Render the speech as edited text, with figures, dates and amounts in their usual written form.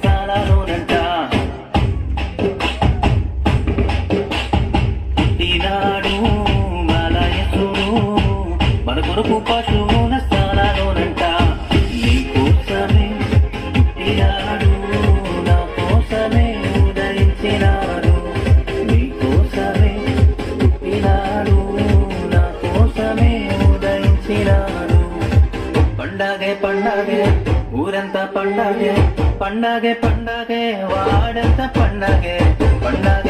స్థానాలోనంట పుట్టినాడు బాలయసుడు మన కొరకు పశువుల స్థానాలోనంట నీకోసమే పుట్టినాడు నా కోసమే ఉదయించినాడు నీకోసమే పుట్టినాడు నా కోసమే ఉదయించినాడు పండగే పండగే ఊరంతా పండగే పండగే పండగే వాడంతా పండగే పండగే